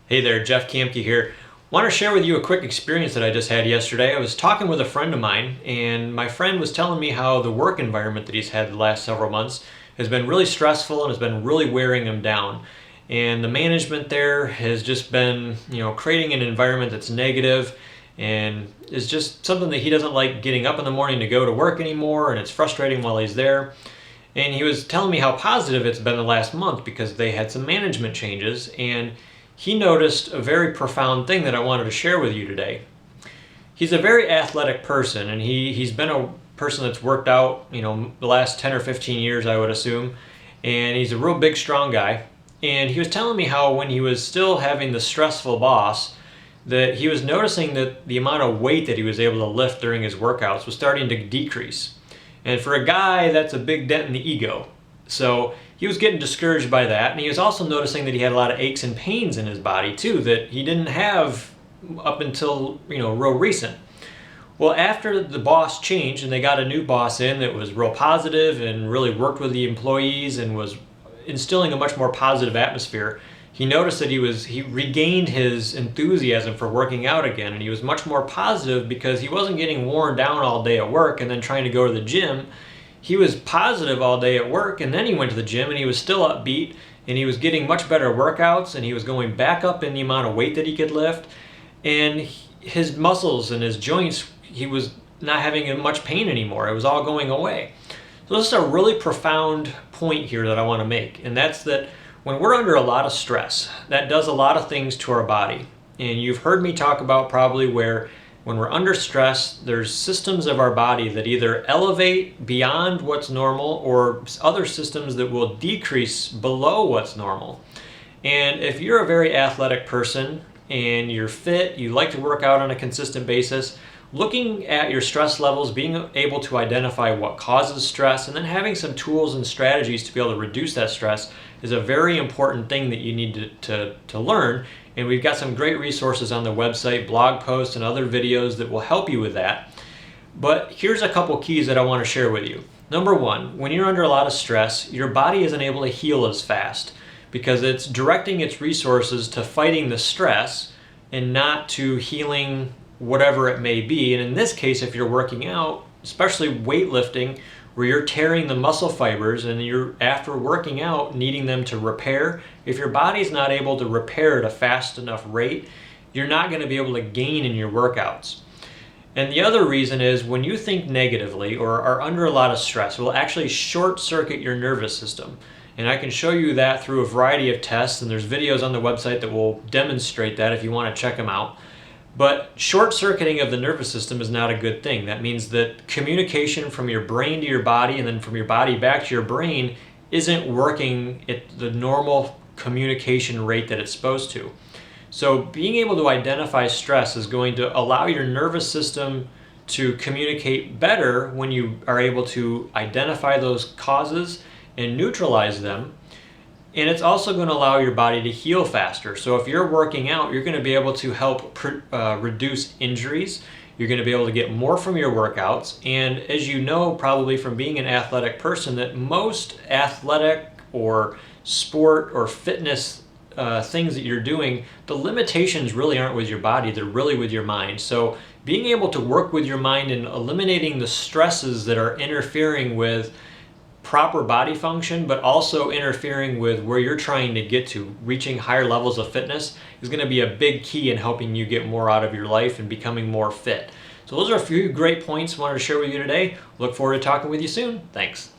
Hey there, Jeff Kamke here. Want to share with you a quick experience that I just had yesterday. I was talking with a friend of mine, and my friend was telling me how the work environment that he's had the last several months has been really stressful and has been really wearing him down. And the management there has just been, creating an environment that's negative and is just something that he doesn't like getting up in the morning to go to work anymore, and it's frustrating while he's there. And he was telling me how positive it's been the last month because they had some management changes, and he noticed a very profound thing that I wanted to share with you today. He's a very athletic person, and he's been a person that's worked out, the last 10 or 15 years, I would assume. And he's a real big, strong guy. And he was telling me how when he was still having the stressful boss, that he was noticing that the amount of weight that he was able to lift during his workouts was starting to decrease. And for a guy, that's a big dent in the ego. So he was getting discouraged by that, and he was also noticing that he had a lot of aches and pains in his body too that he didn't have up until real recent. Well, after the boss changed and they got a new boss in that was real positive and really worked with the employees and was instilling a much more positive atmosphere, he noticed that he regained his enthusiasm for working out again, and he was much more positive because he wasn't getting worn down all day at work and then trying to go to the gym. He was positive all day at work, and then he went to the gym and he was still upbeat, and he was getting much better workouts, and he was going back up in the amount of weight that he could lift, and his muscles and his joints, he was not having much pain anymore. It was all going away. So this is a really profound point here that I want to make, and that's that when we're under a lot of stress, that does a lot of things to our body. And you've heard me talk about probably where when we're under stress, there's systems of our body that either elevate beyond what's normal or other systems that will decrease below what's normal. And if you're a very athletic person and you're fit, you like to work out on a consistent basis, looking at your stress levels, being able to identify what causes stress, and then having some tools and strategies to be able to reduce that stress is a very important thing that you need to learn. And we've got some great resources on the website, blog posts and other videos that will help you with that. But here's a couple keys that I want to share with you. Number one, when you're under a lot of stress, your body isn't able to heal as fast because it's directing its resources to fighting the stress and not to healing whatever it may be. And in this case, if you're working out, especially weightlifting, where you're tearing the muscle fibers and you're, after working out, needing them to repair, if your body's not able to repair at a fast enough rate, you're not going to be able to gain in your workouts. And the other reason is when you think negatively or are under a lot of stress, it will actually short circuit your nervous system. And I can show you that through a variety of tests, and there's videos on the website that will demonstrate that if you want to check them out. But short-circuiting of the nervous system is not a good thing. That means that communication from your brain to your body and then from your body back to your brain isn't working at the normal communication rate that it's supposed to. So being able to identify stress is going to allow your nervous system to communicate better when you are able to identify those causes and neutralize them. And it's also going to allow your body to heal faster. So if you're working out, you're going to be able to help reduce injuries. You're going to be able to get more from your workouts. And as you know, probably from being an athletic person, that most athletic or sport or fitness things that you're doing, the limitations really aren't with your body, they're really with your mind. So being able to work with your mind and eliminating the stresses that are interfering with proper body function, but also interfering with where you're trying to get to, reaching higher levels of fitness, is going to be a big key in helping you get more out of your life and becoming more fit. So those are a few great points I wanted to share with you today. Look forward to talking with you soon. Thanks.